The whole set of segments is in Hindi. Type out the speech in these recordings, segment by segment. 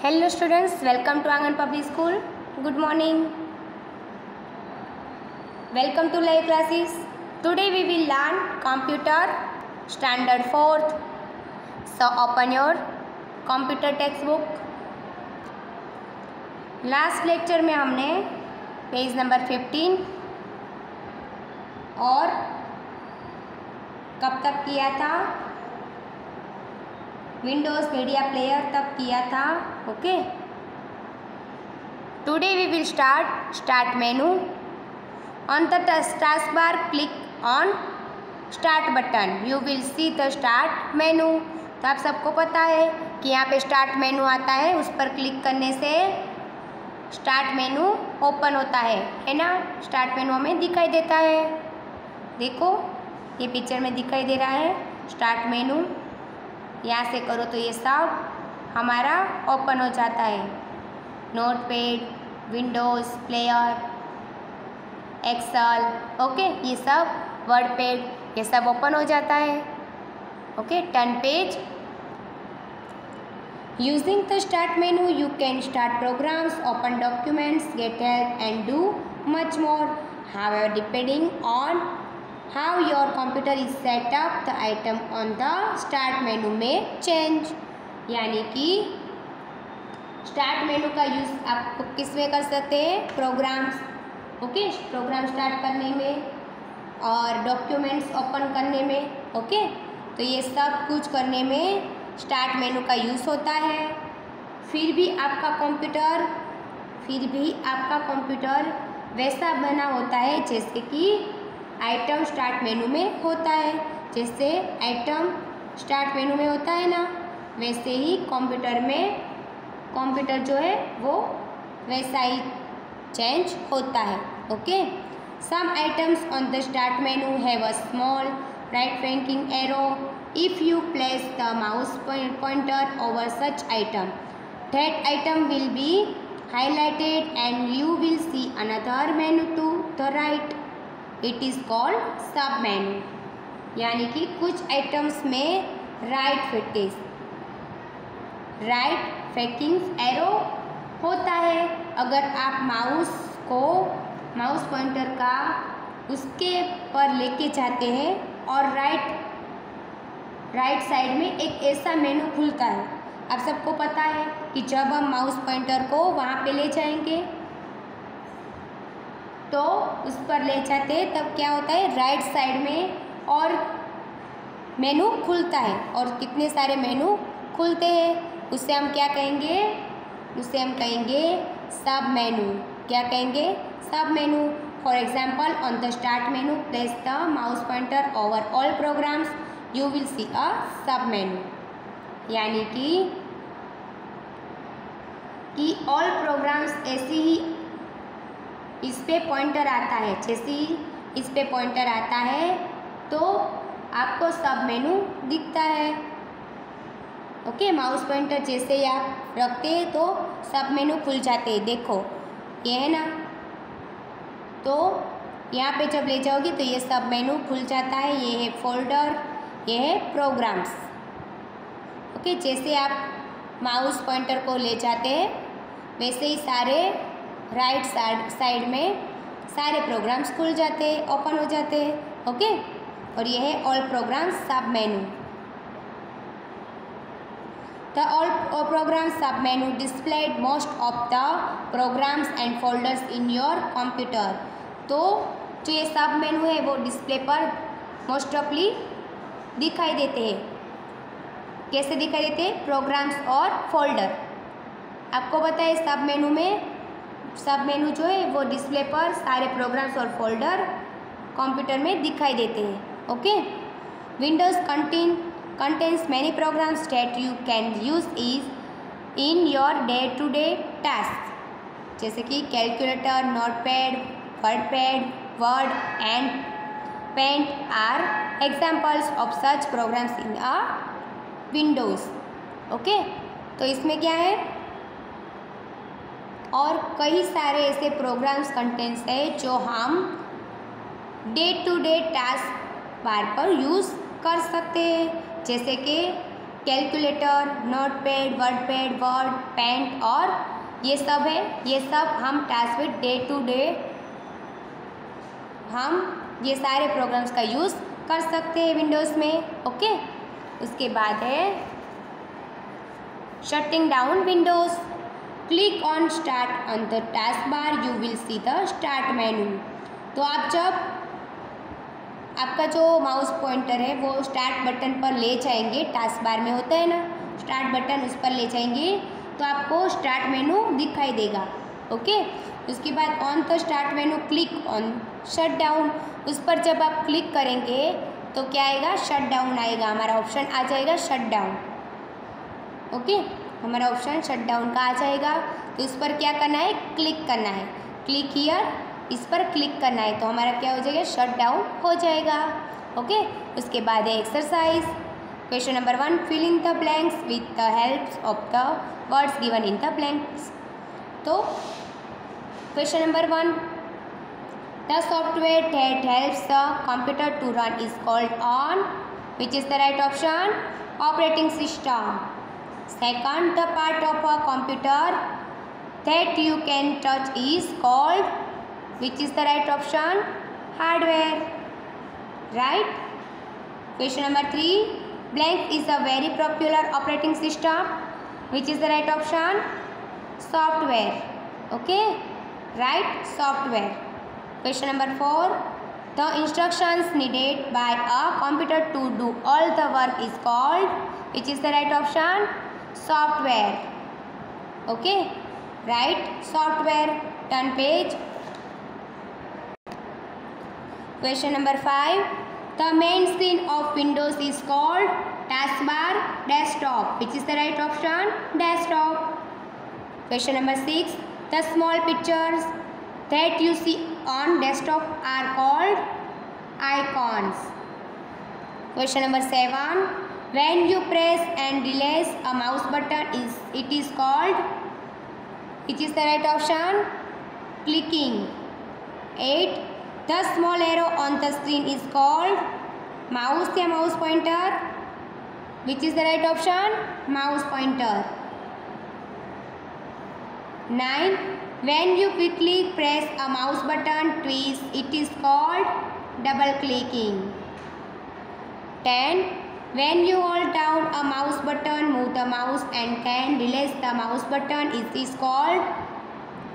Hello students, welcome to Angan Public School. Good morning. Welcome to live classes. Today we will learn computer standard 4th. So open your computer textbook. Last lecture में हमने पेज नंबर 15 और कब तक किया था, विंडोज़ मीडिया प्लेयर तक किया था. Okay, today we will start menu. On the task bar click on start button. You will see the start menu. तो आप सबको पता है कि यहाँ पे स्टार्ट मेनू आता है, उस पर क्लिक करने से स्टार्ट मेनू ओपन होता है ना. स्टार्ट मेनू हमें दिखाई देता है. देखो ये पिक्चर में दिखाई दे रहा है स्टार्ट मेनू. यहाँ से करो तो ये सब हमारा ओपन हो जाता है. Notepad, Windows player, Excel, okay, ये सब वर्डपैड, ये सब ओपन हो जाता है. Okay, turn page. Using the start menu you can start programs, open documents, get help and do much more. However depending on how your computer is set up, the item on the start menu में change. यानी कि स्टार्ट मेनू का यूज़ आप किस में कर सकते हैं, प्रोग्राम्स. ओके, प्रोग्राम स्टार्ट करने में और डॉक्यूमेंट्स ओपन करने में. ओके, तो ये सब कुछ करने में स्टार्ट मेनू का यूज़ होता है. फिर भी आपका कंप्यूटर वैसा बना होता है जैसे कि आइटम स्टार्ट मेनू में होता है. जैसे आइटम स्टार्ट मेनू में होता है ना, वैसे ही कंप्यूटर जो है वो वैसा ही चेंज होता है. Okay, some items on the start menu have a small right flanking arrow. If you place the mouse pointer over such item, that item will be highlighted and you will see another menu to the right. It is called sub menu. यानी कि कुछ आइटम्स में राइट फ्लैंकिंग एरो होता है. अगर आप माउस पॉइंटर का उसके पर लेके जाते हैं और राइट साइड में एक ऐसा मेनू खुलता है. आप सबको पता है कि जब हम माउस पॉइंटर को वहाँ पे ले जाएंगे तो उस पर ले जाते हैं तब क्या होता है, राइट साइड में और मेनू खुलता है. और कितने सारे मेनू खुलते हैं, उससे हम क्या कहेंगे, उससे हम कहेंगे सब मेनू. क्या कहेंगे, sub menu. For example, on the start menu place the mouse pointer over all programs, you will see a sub menu. यानी कि ऑल प्रोग्राम्स ऐसे ही इस पे पॉइंटर आता है. जैसे ही इस पे पॉइंटर आता है तो आपको सब मेनू दिखता है. ओके, माउस पॉइंटर जैसे ही आप रखते हैं तो सब मेनू खुल जाते हैं. देखो ये है ना, तो यहाँ पे जब ले जाओगे तो ये सब मेनू खुल जाता है. ये है फोल्डर, ये है प्रोग्राम्स. ओके, जैसे आप माउस पॉइंटर को ले जाते हैं वैसे ही सारे राइट साइड में सारे प्रोग्राम्स खुल जाते हैं, ओपन हो जाते हैं. ओके, और ये है all programs sub menu. The all programs sub menu displayed most of the programs and folders in your computer. तो जो ये सब मेनू है वो डिस्प्ले पर मोस्ट ऑफली दिखाई देते हैं. कैसे दिखाई देते हैं, प्रोग्राम्स और फोल्डर. आपको पता है सब मेनू जो है वो डिस्प्ले पर सारे प्रोग्राम्स और फोल्डर कंप्यूटर में दिखाई देते हैं. Okay, Windows contains many programs that you can use in your day to day tasks. जैसे कि calculator, notepad, word and paint are examples of such programs in a Windows. Okay, तो इसमें क्या है, और कई सारे ऐसे प्रोग्राम्स कंटेंट्स है जो हम day to day task bar पर यूज़ कर सकते हैं. जैसे कि कैलकुलेटर, नोटपैड, वर्ड, पेंट और ये सब है। ये सब हम task with day to day हम ये सारे प्रोग्राम्स का यूज़ कर सकते हैं विंडोज़ में। ओके, उसके बाद है shutting down Windows. Click on start on the task bar, you will see the start menu. तो आप जब आपका जो माउस पॉइंटर है वो स्टार्ट बटन पर ले जाएंगे, टास्क बार में होता है ना स्टार्ट बटन, उस पर ले जाएंगे तो आपको स्टार्ट मेनू दिखाई देगा। ओके, उसके बाद on the start menu click on shut down, उस पर जब आप क्लिक करेंगे तो क्या आएगा, शट डाउन आएगा, हमारा ऑप्शन आ जाएगा शट डाउन। ओके, हमारा ऑप्शन शट डाउन का आ जाएगा। तो इस पर क्या करना है, क्लिक करना है, क्लिक हियर, इस पर क्लिक करना है तो हमारा क्या हो जाएगा, शट डाउन हो जाएगा। ओके, उसके बाद है exercise. Question number 1, fill in the blanks with the help of the words given in the blanks. तो question number 1, the software that helps the computer to run is called on, which is the right option, operating system. Second, the part of a computer that you can touch is called, which is the right option, hardware. Right? Question number 3, blank is a very popular operating system, which is the right option, software. Okay, right, software. Question number 4, the instructions needed by a computer to do all the work is called, which is the right option, software. Okay, right, software. Turn page. Question number 5, the main screen of Windows is called taskbar, desktop, which is the right option, desktop. Question number 6, the small pictures that you see on desktop are called icons. Question number 7, when you press and release a mouse button it is called, which is the right option, clicking. 8, the small arrow on the screen is called mouse या mouse pointer, which is the right option, mouse pointer. 9, when you quickly press a mouse button twice, it is called double clicking. 10, when you hold down a mouse button, move the mouse and then release the mouse button, it is called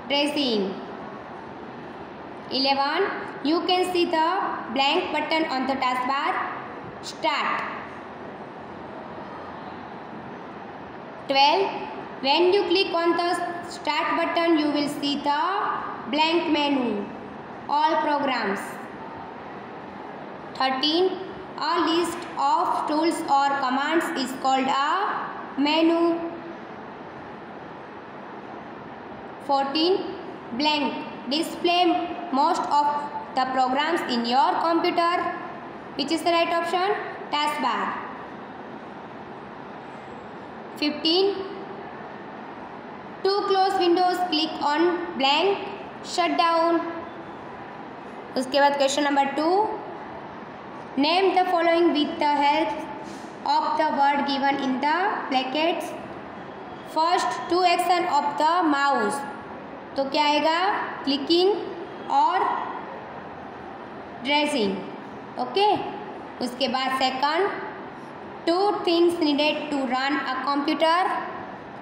pressing. 11, you can see the blank button on the taskbar, start. 12, when you click on the start button, you will see the blank menu, all programs. 13, a list of tools or commands is called a menu. 14, blank, display most of the programs in your computer, which is the right option, taskbar. 15, to close windows click on blank, shut down. उसके बाद question number 2, name the following with the help of the word given in the brackets. First, two action of the mouse, तो क्या आएगा, क्लिकिंग और ड्रेसिंग। ओके, उसके बाद second, two things needed to run a computer,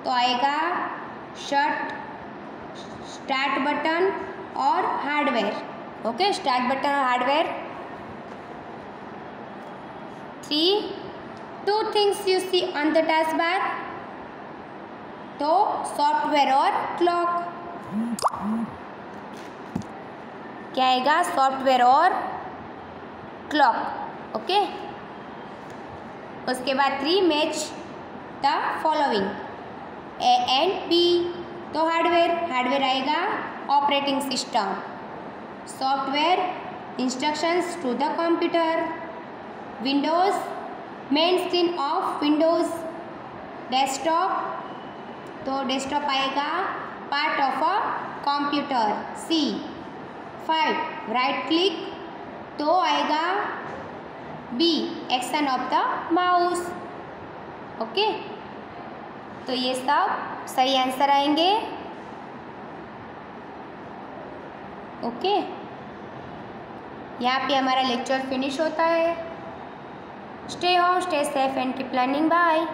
तो आएगा शट, स्टार्ट बटन और हार्डवेयर। ओके, स्टार्ट बटन और hardware. 3, two things you see on the task bar, तो सॉफ्टवेयर और क्लॉक, क्या आएगा, सॉफ्टवेयर और क्लॉक। ओके, उसके बाद 3, match the following A and B, तो हार्डवेयर आएगा operating system, software instructions to the computer, Windows main screen of Windows, desktop, तो डेस्कटॉप आएगा part of a computer, C. 5, right click, तो आएगा B, action of the mouse. Okay, तो ये सब सही आंसर आएंगे। ओके, यहाँ पे हमारा लेक्चर फिनिश होता है। Stay home, stay safe and keep learning. Bye.